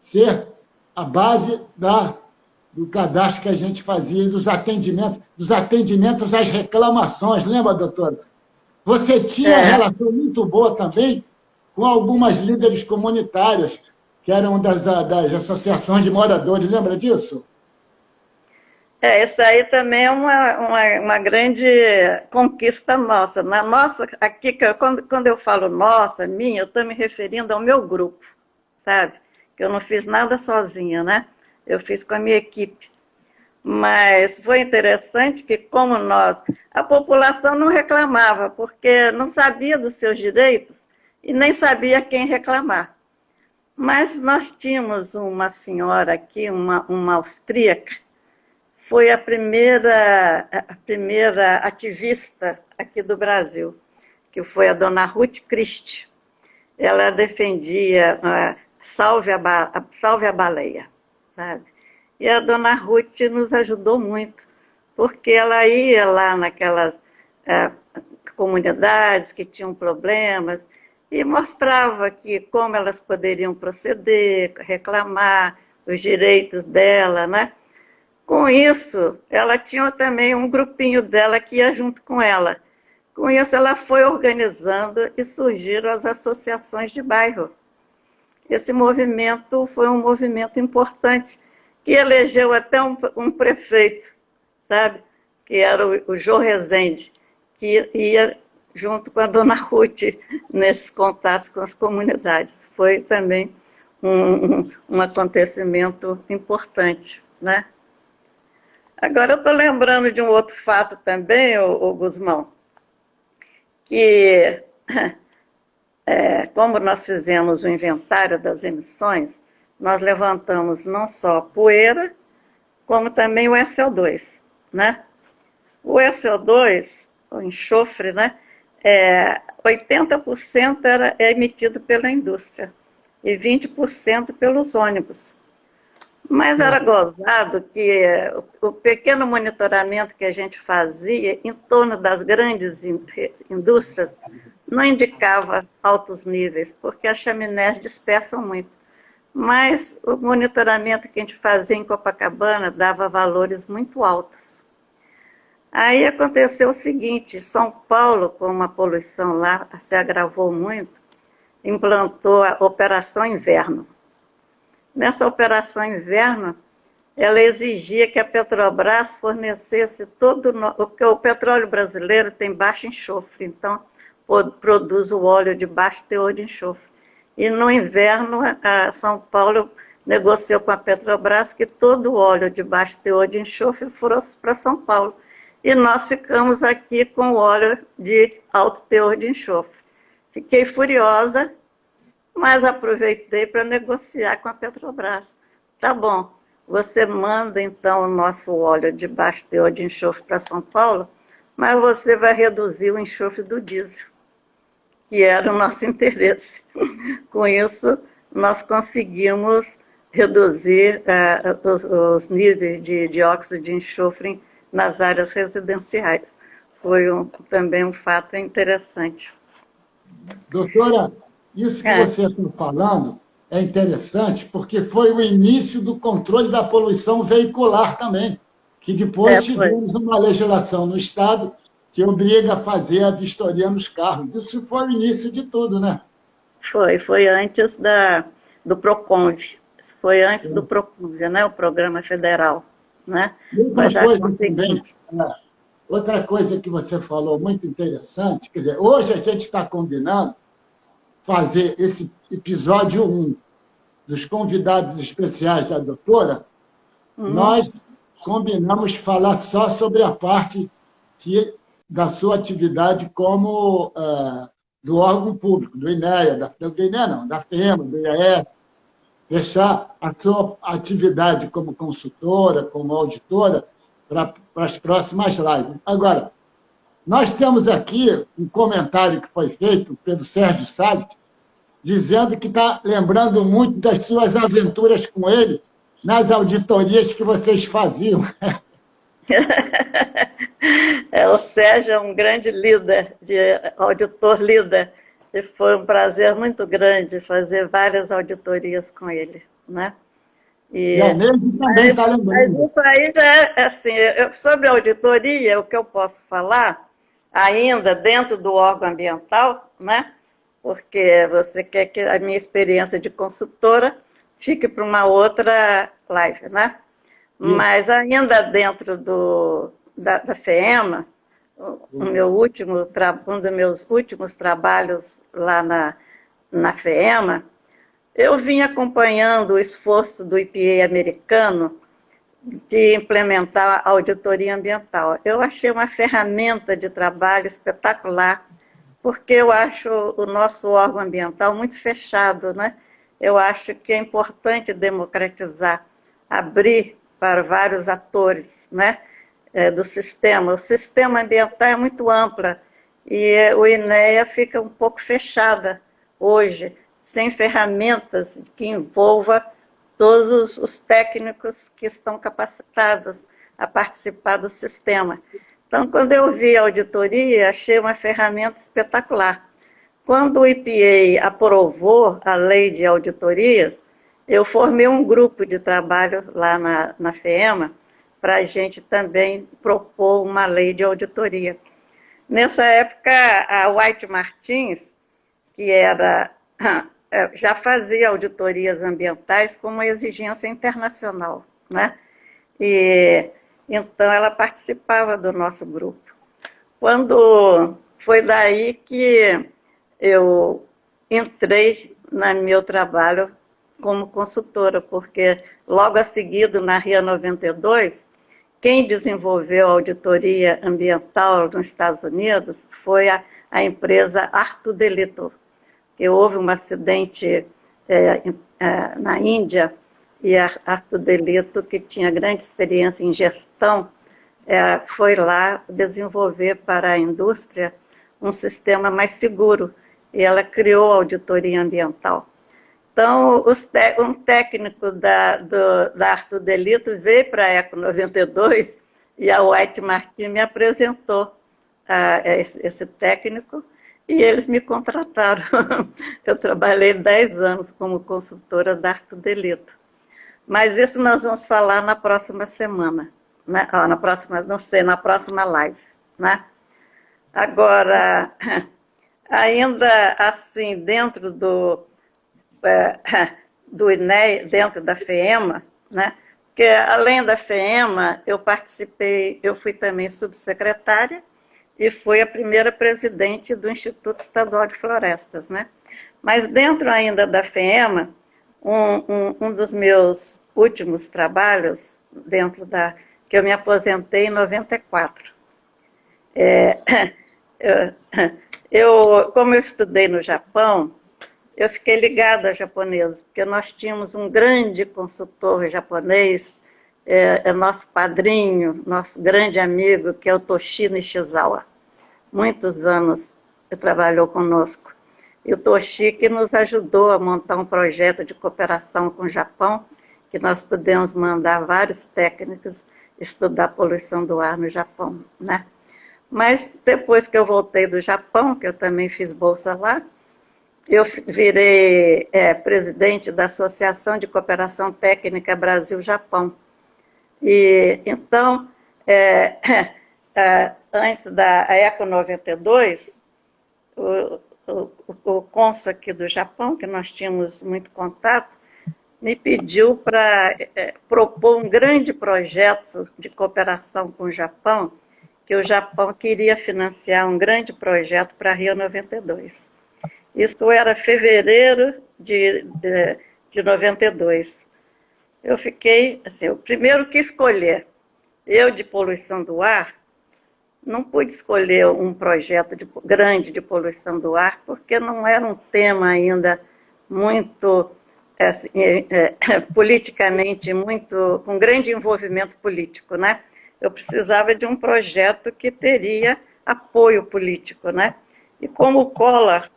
ser a base do cadastro que a gente fazia, dos atendimentos às reclamações. Lembra, doutora? Você tinha relação muito boa também com algumas líderes comunitárias, que eram das associações de moradores. Lembra disso? Isso aí também é uma grande conquista nossa. Na nossa, aqui, quando eu falo nossa, minha, eu estou me referindo ao meu grupo, sabe? Que eu não fiz nada sozinha, né? Eu fiz com a minha equipe. Mas foi interessante que, como a população não reclamava, porque não sabia dos seus direitos e nem sabia quem reclamar. Mas nós tínhamos uma senhora aqui, uma austríaca, foi a primeira ativista aqui do Brasil, que foi a dona Ruth Christ. Ela defendia salve a baleia, sabe? E a dona Ruth nos ajudou muito, porque ela ia lá naquelas comunidades que tinham problemas e mostrava como elas poderiam proceder, reclamar os direitos dela, né? Com isso, ela tinha também um grupinho dela que ia junto com ela. Com isso, ela foi organizando e surgiram as associações de bairro. Esse movimento foi um movimento importante, que elegeu até um prefeito, sabe? Que era o Jô Rezende, que ia junto com a dona Ruth nesses contatos com as comunidades. Foi também um acontecimento importante, né? Agora, eu estou lembrando de um outro fato também, ô Guzmão, que, como nós fizemos o inventário das emissões, nós levantamos não só poeira, como também o SO2, né? O SO2, o enxofre, né? 80% é emitido pela indústria e 20% pelos ônibus. Mas era gozado que o pequeno monitoramento que a gente fazia em torno das grandes indústrias não indicava altos níveis, porque as chaminés dispersam muito. Mas o monitoramento que a gente fazia em Copacabana dava valores muito altos. Aí aconteceu o seguinte, São Paulo, com a poluição lá se agravou muito, implantou a Operação Inverno. Nessa Operação Inverno, ela exigia que a Petrobras fornecesse porque o petróleo brasileiro tem baixo enxofre, então produz o óleo de baixo teor de enxofre. E no inverno, a São Paulo negociou com a Petrobras que todo o óleo de baixo teor de enxofre fosse para São Paulo. E nós ficamos aqui com o óleo de alto teor de enxofre. Fiquei furiosa, mas aproveitei para negociar com a Petrobras. Tá bom, você manda então o nosso óleo de baixo teor de enxofre para São Paulo, mas você vai reduzir o enxofre do diesel, que era o nosso interesse. Com isso, nós conseguimos reduzir os níveis de dióxido de enxofre nas áreas residenciais. Foi também um fato interessante. Doutora, isso que você está falando é interessante, porque foi o início do controle da poluição veicular também, que depois tivemos uma legislação no Estado que obriga a fazer a vistoria nos carros. Isso foi o início de tudo, né? Foi antes do PROCONV. Foi antes do PROCONV, né? O Programa Federal. Né? Outra coisa que você falou muito interessante, quer dizer, hoje a gente está combinando fazer esse episódio 1 dos convidados especiais da doutora, nós combinamos falar só sobre a parte da sua atividade como do órgão público, do INEA, do INEA não, da FEMA, do IAS, deixar a sua atividade como consultora, como auditora, para as próximas lives. Agora, nós temos aqui um comentário que foi feito pelo Sérgio Salles, dizendo que está lembrando muito das suas aventuras com ele nas auditorias que vocês faziam. O Sérgio é um grande líder, auditor líder, e foi um prazer muito grande fazer várias auditorias com ele, né? E a mesmo também está lembrando. Mas isso aí já é assim, sobre a auditoria, o que eu posso falar, ainda dentro do órgão ambiental, né? Porque você quer que a minha experiência de consultora fique para uma outra live, né? Mas ainda dentro da FEMA, um dos meus últimos trabalhos lá na FEMA, eu vim acompanhando o esforço do EPA americano de implementar a auditoria ambiental. Eu achei uma ferramenta de trabalho espetacular, porque eu acho o nosso órgão ambiental muito fechado, né? Eu acho que é importante democratizar, abrir para vários atores, né? Do sistema. O sistema ambiental é muito amplo e o INEA fica um pouco fechada hoje, sem ferramentas que envolva todos os técnicos que estão capacitados a participar do sistema. Então, quando eu vi a auditoria, achei uma ferramenta espetacular. Quando o EPA aprovou a lei de auditorias, eu formei um grupo de trabalho lá na FEMA para a gente também propor uma lei de auditoria. Nessa época, a White Martins, que já fazia auditorias ambientais como uma exigência internacional, né? E então ela participava do nosso grupo. Foi daí que eu entrei no meu trabalho como consultora, porque logo a seguir, na RIA 92, quem desenvolveu a auditoria ambiental nos Estados Unidos foi a empresa Arthur D. Little, que houve um acidente na Índia, e a Arthur D. Little, que tinha grande experiência em gestão, foi lá desenvolver para a indústria um sistema mais seguro, e ela criou a auditoria ambiental. Então, um técnico da Arthur Delito veio para a Eco 92 e a White Martin me apresentou esse técnico e eles me contrataram. Eu trabalhei 10 anos como consultora da Arthur Delito. Mas isso nós vamos falar na próxima semana, né? Na próxima live, né? Agora, ainda assim, dentro do INEA, dentro da FEEMA, né? Porque além da FEEMA, eu fui também subsecretária e fui a primeira presidente do Instituto Estadual de Florestas, né? Mas dentro ainda da FEEMA, um dos meus últimos trabalhos, que eu me aposentei em 94. Como eu estudei no Japão, eu fiquei ligada a japoneses, porque nós tínhamos um grande consultor japonês, nosso padrinho, nosso grande amigo, que é o Toshi Nishizawa. Muitos anos ele trabalhou conosco. E o Toshi que nos ajudou a montar um projeto de cooperação com o Japão, que nós pudemos mandar vários técnicos estudar a poluição do ar no Japão, né? Mas depois que eu voltei do Japão, que eu também fiz bolsa lá, eu virei presidente da Associação de Cooperação Técnica Brasil-Japão. E então, antes da Eco 92, o cônsul aqui do Japão, que nós tínhamos muito contato, me pediu para propor um grande projeto de cooperação com o Japão, que o Japão queria financiar um grande projeto para Rio 92. Isso era fevereiro de 92. Eu fiquei, assim, o primeiro que escolher, eu de poluição do ar, não pude escolher um projeto grande de poluição do ar, porque não era um tema ainda muito, assim, politicamente, com grande envolvimento político, né? Eu precisava de um projeto que teria apoio político, né? E como o Collor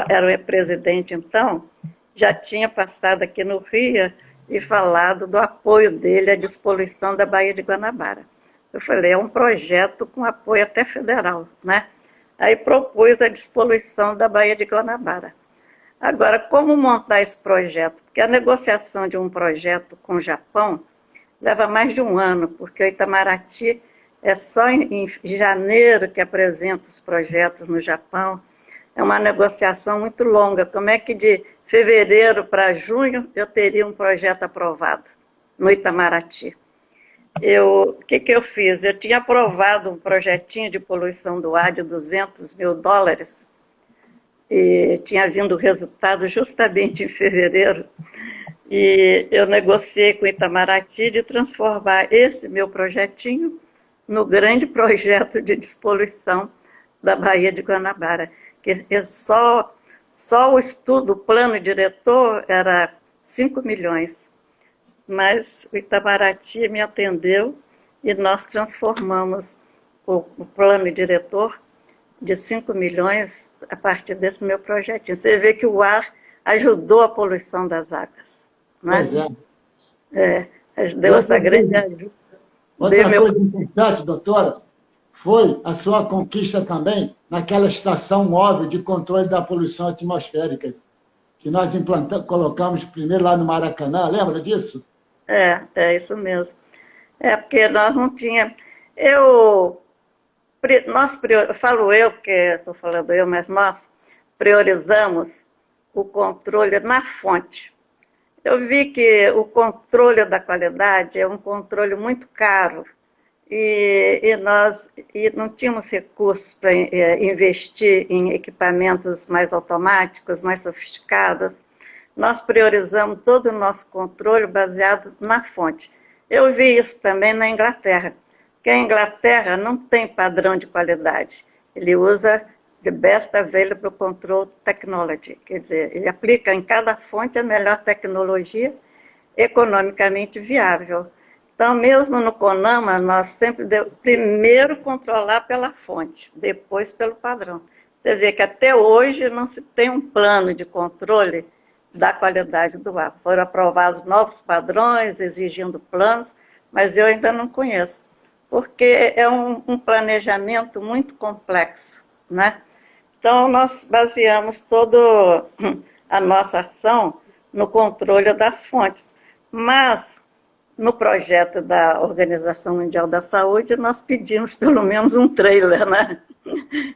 era o presidente então, já tinha passado aqui no Rio e falado do apoio dele à despoluição da Baía de Guanabara. Eu falei, é um projeto com apoio até federal, né? Aí propus a despoluição da Baía de Guanabara. Agora, como montar esse projeto? Porque a negociação de um projeto com o Japão leva mais de um ano, porque o Itamaraty é só em janeiro que apresenta os projetos no Japão. É uma negociação muito longa. Como é que de fevereiro para junho eu teria um projeto aprovado no Itamaraty? O que eu fiz? Eu tinha aprovado um projetinho de poluição do ar de $200 mil, e tinha vindo o resultado justamente em fevereiro. E eu negociei com o Itamaraty de transformar esse meu projetinho no grande projeto de despoluição da Baía de Guanabara. Que só o estudo, o plano diretor, era 5 milhões. Mas o Itamaraty me atendeu e nós transformamos o plano diretor de 5 milhões a partir desse meu projetinho. Você vê que o ar ajudou a poluição das águas. Né? Pois Deu essa grande ajuda. Outra coisa importante, doutora, foi a sua conquista também naquela estação móvel de controle da poluição atmosférica, que nós colocamos primeiro lá no Maracanã, lembra disso? É isso mesmo. Porque nós não tínhamos... eu falo eu, porque estou falando eu, mas nós priorizamos o controle na fonte. Eu vi que o controle da qualidade é um controle muito caro e nós não tínhamos recursos para investir em equipamentos mais automáticos, mais sofisticados. Nós priorizamos todo o nosso controle baseado na fonte. Eu vi isso também na Inglaterra, porque a Inglaterra não tem padrão de qualidade. Ele usa the best available control technology, quer dizer, ele aplica em cada fonte a melhor tecnologia economicamente viável. Então, mesmo no CONAMA, nós sempre primeiro controlar pela fonte, depois pelo padrão. Você vê que até hoje não se tem um plano de controle da qualidade do ar. Foram aprovados novos padrões, exigindo planos, mas eu ainda não conheço, porque é um planejamento muito complexo, né? Então, nós baseamos toda a nossa ação no controle das fontes. Mas, no projeto da Organização Mundial da Saúde, nós pedimos pelo menos um trailer, né?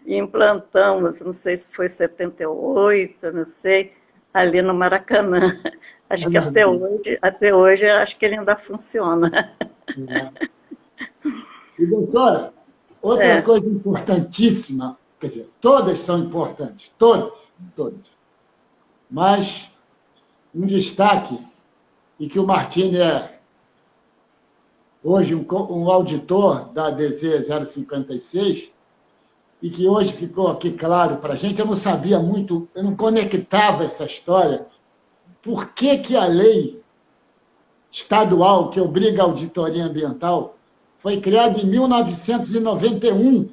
E implantamos, não sei se foi 78, não sei, ali no Maracanã. Acho que até hoje, acho que ele ainda funciona. É. E, doutora, outra coisa importantíssima, quer dizer, todas são importantes, todas. Mas um destaque, e que o Martini é hoje um auditor da ADZ 056, e que hoje ficou aqui claro para a gente, eu não sabia muito, eu não conectava essa história, por que a lei estadual que obriga a auditoria ambiental foi criada em 1991.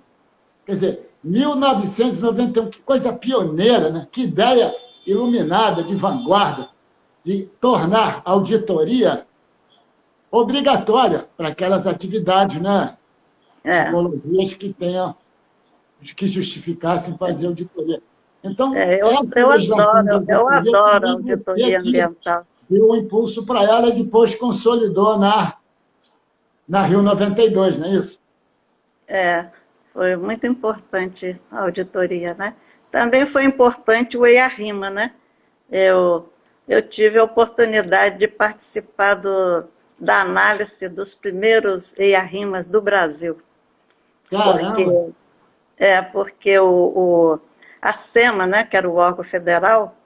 Quer dizer, 1991, que coisa pioneira, né? Que ideia iluminada, de vanguarda, de tornar a auditoria obrigatória para aquelas atividades, né? Tipologias que justificassem fazer auditoria. Então, eu adoro auditoria ambiental. Deu um impulso para ela e depois consolidou na Rio 92, não é isso? Foi muito importante a auditoria, né? Também foi importante o EIA-RIMA, né? Eu tive a oportunidade de participar da análise dos primeiros EIA-RIMAs do Brasil. Caramba! Porque a SEMA, né, que era o órgão federal,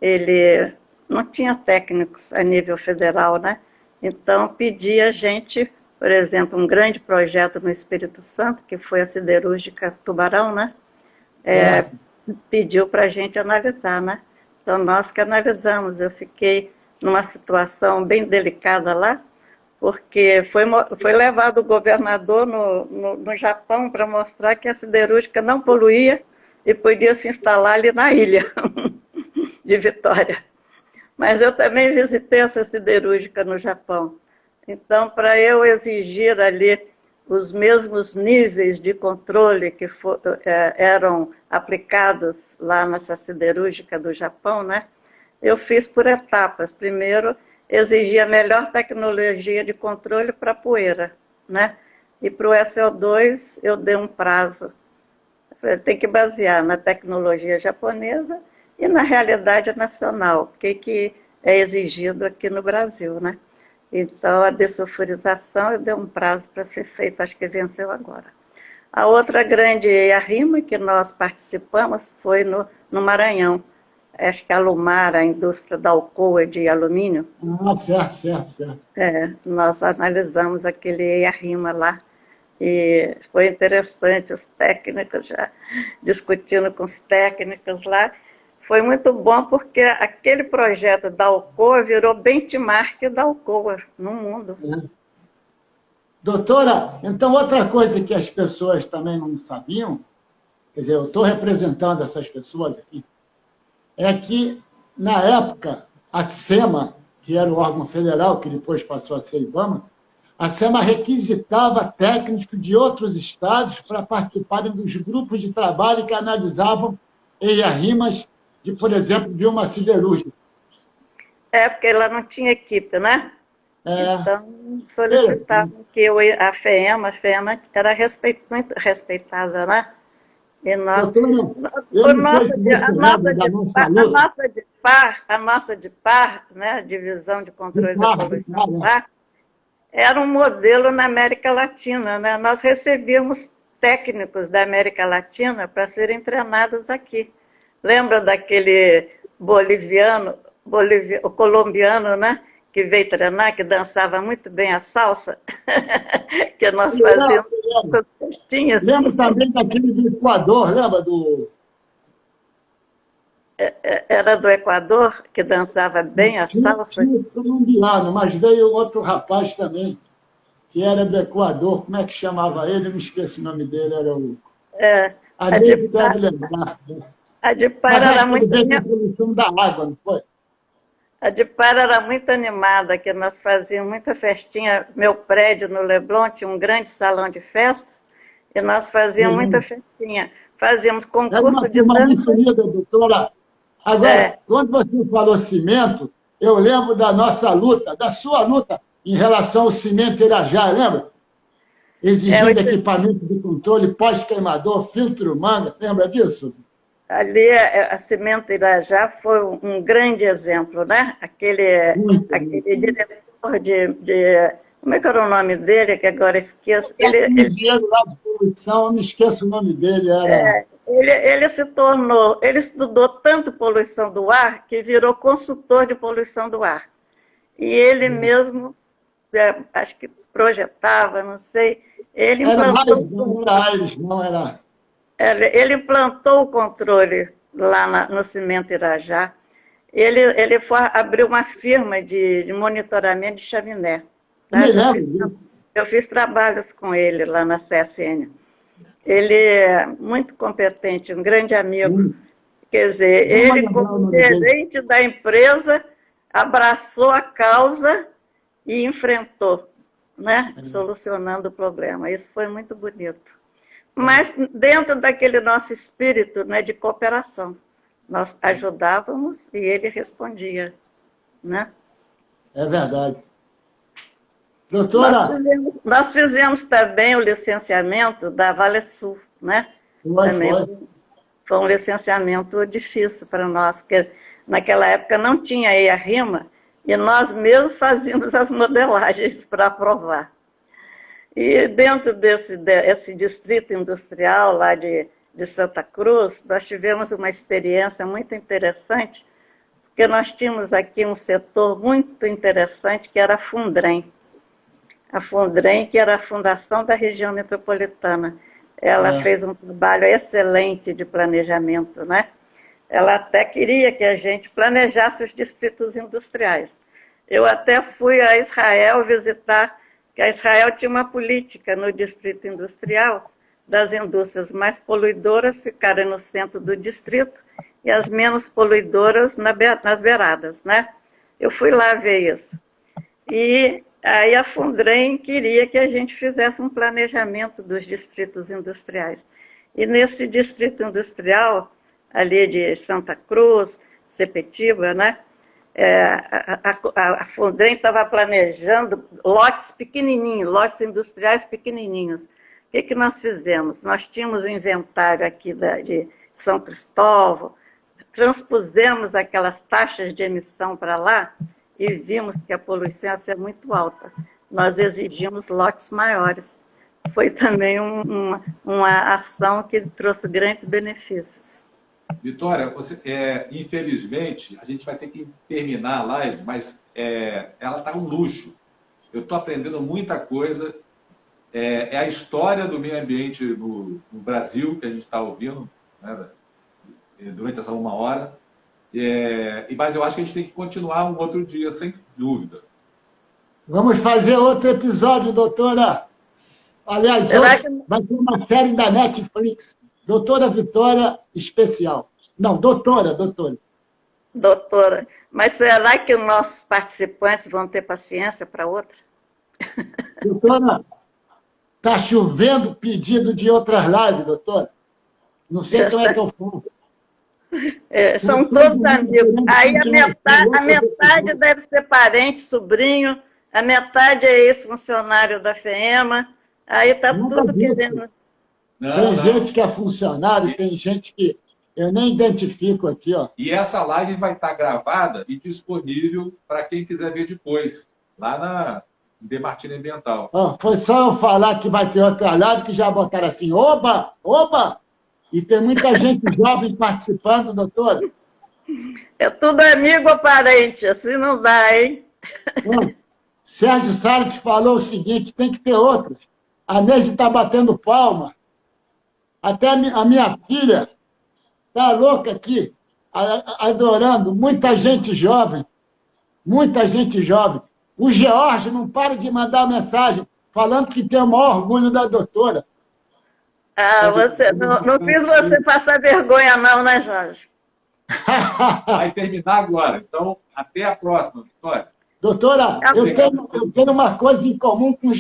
ele não tinha técnicos a nível federal, né? Então, pedia a gente, por exemplo, um grande projeto no Espírito Santo, que foi a siderúrgica Tubarão, né? Pediu para a gente analisar, né? Então, nós que analisamos. Eu fiquei numa situação bem delicada lá, porque foi levado o governador no Japão para mostrar que a siderúrgica não poluía e podia se instalar ali na ilha de Vitória. Mas eu também visitei essa siderúrgica no Japão. Então, para eu exigir ali os mesmos níveis de controle que eram aplicados lá nessa siderúrgica do Japão, né, eu fiz por etapas. Primeiro, exigi a melhor tecnologia de controle para poeira, né? E para o SO2 eu dei um prazo. Tem que basear na tecnologia japonesa e na realidade nacional, o que é exigido aqui no Brasil, né? Então, a dessulfurização eu dei um prazo para ser feita, acho que venceu agora. A outra grande EIA-RIMA que nós participamos foi no Maranhão. Acho que a Lumar, a indústria da Alcoa de alumínio. Certo. Nós analisamos aquele EIA-RIMA lá e foi interessante, os técnicos já discutindo com os técnicos lá. Foi muito bom porque aquele projeto da Alcoa virou benchmark da Alcoa no mundo. Doutora, então outra coisa que as pessoas também não sabiam, quer dizer, eu estou representando essas pessoas aqui, é que, na época, a SEMA, que era o órgão federal, que depois passou a ser IBAMA, a SEMA requisitava técnicos de outros estados para participarem dos grupos de trabalho que analisavam EIA-RIMAs de, por exemplo, de uma siderúrgica. Porque ela não tinha equipe, né? Então, solicitavam que a FEMA era muito respeitada, né? E nós, a nossa de par, né, a Divisão de Controle da Poluição do Ar, era um modelo na América Latina, né? Nós recebíamos técnicos da América Latina para serem treinados aqui. Lembra daquele o colombiano, né? Que veio treinar, que dançava muito bem a salsa, que nós fazíamos festinhas. Lembra também daquele do Equador, lembra do... Era do Equador, que dançava bem a salsa? Tinha colombiano, mas veio outro rapaz também. que era do Equador, como é que chamava ele? Eu me esqueço o nome dele, era o... É, A Deise deve lembrar. Né? a de Par Mas era aquele muito veio com a poluição da água, não foi? A de Par era muito animada, que nós fazíamos muita festinha. Meu prédio no Leblon tinha um grande salão de festas, e nós fazíamos muita festinha. Fazíamos Era uma concurso de turma muito dança. unida, doutora. Agora, quando você falou cimento, eu lembro da nossa luta, da sua luta, em relação ao cimento Irajá, lembra? Exigindo equipamento de controle pós-queimador, filtro manga, lembra disso? Ali, a Cimento Irajá foi um grande exemplo, né? Aquele diretor como é que era o nome dele, que agora esqueço? Ele engenheiro lá de poluição, eu me esqueço o nome dele. Ele ele estudou tanto poluição do ar que virou consultor de poluição do ar. E ele mesmo, acho que projetava, não sei, ele Ele implantou o controle lá no Cimento Irajá. Ele abriu uma firma de monitoramento de chaminé. Tá? Eu fiz trabalhos com ele lá na CSN. Ele é muito competente, um grande amigo. Quer dizer, ele, como gerente da empresa, abraçou a causa e enfrentou, né? Solucionando o problema. Isso foi muito bonito. Mas dentro daquele nosso espírito, né, de cooperação. Nós ajudávamos e ele respondia. Né? É verdade. Doutora... Nós fizemos também o licenciamento da Vale Sul. Né? Foi um licenciamento difícil para nós, porque naquela época não tinha EIA-RIMA e nós mesmos fazíamos as modelagens para aprovar. E dentro desse distrito industrial lá de Santa Cruz, nós tivemos uma experiência muito interessante, porque nós tínhamos aqui um setor muito interessante, que era a Fundrem. A Fundrem, que era a Fundação da Região Metropolitana. Ela fez um trabalho excelente de planejamento, né? Ela até queria que a gente planejasse os distritos industriais. Eu até fui a Israel visitar, que a Israel tinha uma política no distrito industrial das indústrias mais poluidoras ficarem no centro do distrito e as menos poluidoras nas beiradas, né? Eu fui lá ver isso. E aí a Fundrem queria que a gente fizesse um planejamento dos distritos industriais. E nesse distrito industrial, ali de Santa Cruz, Sepetiba, né? A Fundrem estava planejando lotes pequenininhos, lotes industriais pequenininhos. O que nós fizemos? Nós tínhamos um inventário aqui de São Cristóvão, transpusemos aquelas taxas de emissão para lá e vimos que a poluição ia ser muito alta. Nós exigimos lotes maiores. Foi também uma ação que trouxe grandes benefícios. Vitória, infelizmente, a gente vai ter que terminar a live, mas ela está um luxo. Eu estou aprendendo muita coisa. É a história do meio ambiente no Brasil, que a gente está ouvindo, né, durante essa 1 hora. Mas eu acho que a gente tem que continuar um outro dia, sem dúvida. Vamos fazer outro episódio, doutora. Aliás, hoje vai ter uma série da Netflix. Doutora Vitória Especial. Não, doutora. Doutora. Mas será que os nossos participantes vão ter paciência para outra? Doutora, está chovendo pedido de outras lives, doutora. Não sei como é que eu faço. São todos amigos. Aí a metade deve ser parente, sobrinho, a metade é ex-funcionário da FEMA. Aí está tudo querendo... Tem gente que é funcionário, tem gente que eu nem identifico aqui, ó. E essa live vai estar gravada e disponível para quem quiser ver depois, lá na Demartini Ambiental. Foi só eu falar que vai ter outra live que já botaram assim, oba! E tem muita gente jovem participando, doutora. É tudo amigo ou parente, assim não dá, hein? Sérgio Salles falou o seguinte, tem que ter outras. A Neide está batendo palma. Até a minha filha está louca aqui, adorando. Muita gente jovem. O George não para de mandar mensagem. falando que tem o maior orgulho da doutora. Ah, não fiz você passar vergonha não, né, Jorge? Vai terminar agora. Então, até a próxima, Vitória. Doutora, eu tenho uma coisa em comum com